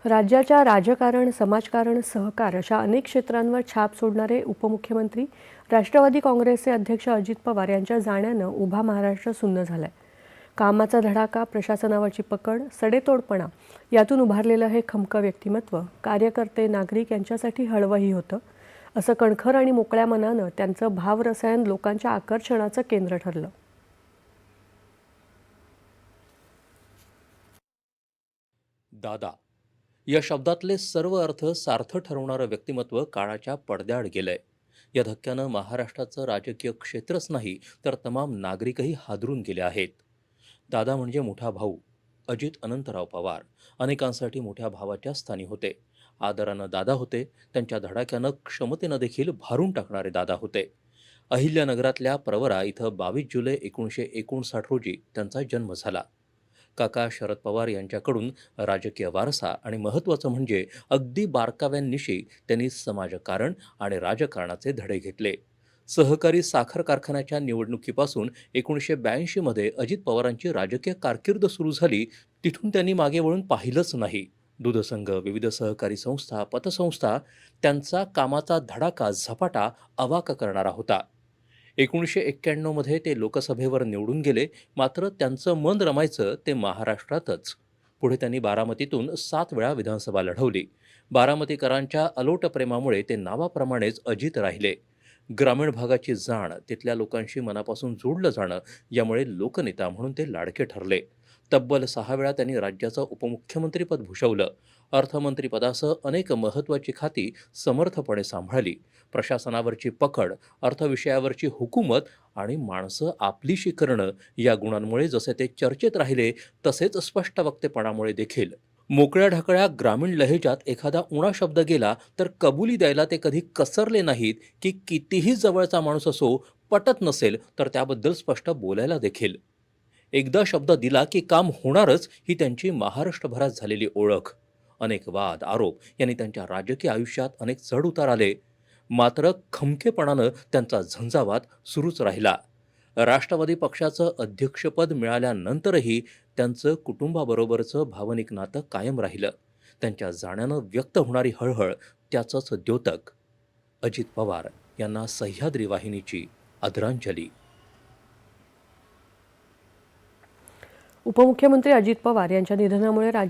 राज्याच्या राजकारण, समाजकारण, सहकार अशा अनेक क्षेत्रांवर छाप सोडणारे उपमुख्यमंत्री राष्ट्रवादी काँग्रेसचे अध्यक्ष अजित पवार यांच्या जाण्यानं उभा महाराष्ट्र सुन्न झालाय. कामाचा धडाका, प्रशासनावरची पकड, सडेतोडपणा यातून उभारलेलं हे खमकं व्यक्तिमत्व कार्यकर्ते, नागरिक यांच्यासाठी हळवंही होतं. असं कणखर आणि मोकळ्या मनानं त्यांचं भावरसायन लोकांच्या आकर्षणाचं केंद्र ठरलं. दादा या शब्दातले सर्व अर्थ सार्थ ठरवणारं व्यक्तिमत्व काळाच्या पडद्याआड गेलंय. या धक्क्यानं महाराष्ट्राचं राजकीय क्षेत्रच नाही तर तमाम नागरिकही हादरून गेले आहेत. दादा म्हणजे मोठा भाऊ. अजित अनंतराव पवार अनेकांसाठी मोठ्या भावाच्या स्थानी होते. आदरानं दादा होते. त्यांच्या धडाक्यानं, क्षमतेनं देखील भारून टाकणारे दादा होते. अहिल्यानगरातल्या प्रवरा इथं 22 जुलै 1959 रोजी त्यांचा जन्म झाला. काका शरद पवार यांच्याकडून राजकीय वारसा आणि महत्त्वाचं म्हणजे अगदी बारकाव्यांनिशी त्यांनी समाजकारण आणि राजकारणाचे धडे घेतले. सहकारी साखर कारखान्याच्या निवडणुकीपासून 1982 अजित पवारांची राजकीय कारकीर्द सुरू झाली. तिथून त्यांनी मागे वळून पाहिलंच नाही. दूध संघ, विविध सहकारी संस्था, पतसंस्था, त्यांचा कामाचा धडाका, झपाटा अवाक करणारा होता. 1991 ते लोकसभेवर निवडून गेले. मात्र त्यांचं मन रमायचं ते महाराष्ट्रातच. पुढे त्यांनी बारामतीतून 7 वेळा विधानसभा लढवली. बारामतीकरांच्या अलोट प्रेमामुळे ते नावाप्रमाणेच अजित राहिले. ग्रामीण भागाची जाण, तिथल्या लोकांशी मनापासून जोडलं जाणं यामुळे लोकनेता म्हणून ते लाडके ठरले. तब्बल 6 वेळा त्यांनी राज्याचं उपमुख्यमंत्रीपद भूषवलं. अर्थमंत्रीपदासह अनेक महत्त्वाची खाती समर्थपणे सांभाळली. प्रशासनावरची पकड, अर्थविषयावरची हुकूमत आणि माणसं आपलीशी करणं या गुणांमुळे जसे ते चर्चेत राहिले, तसेच स्पष्ट वक्तेपणामुळे देखील. मोकळ्या ढाकळ्या ग्रामीण लहेजात एखादा उणा शब्द गेला तर कबुली द्यायला ते कधी कसरले नाहीत, की कितीही जवळचा माणूस असो, पटत नसेल तर त्याबद्दल स्पष्ट बोलायला देखील. एकदा शब्द दिला की काम होणारच ही त्यांची महाराष्ट्रभरात झालेली ओळख. अनेक वाद, आरोप यांनी त्यांच्या राजकीय आयुष्यात अनेक चढ-उतार आले. मात्र खमकेपणानं त्यांचा झंझावात सुरूच राहिला. राष्ट्रवादी पक्षाचं अध्यक्षपद मिळाल्यानंतरही त्यांचं कुटुंबाबरोबरचं भावनिक नातं कायम राहिलं. त्यांच्या जाण्यानं व्यक्त होणारी हळहळ त्याचंच द्योतक. अजित पवार यांना सह्याद्री वाहिनीची आदरांजली. उपमुख्यमंत्री अजित पवार यांच्या निधनामुळे राज्यात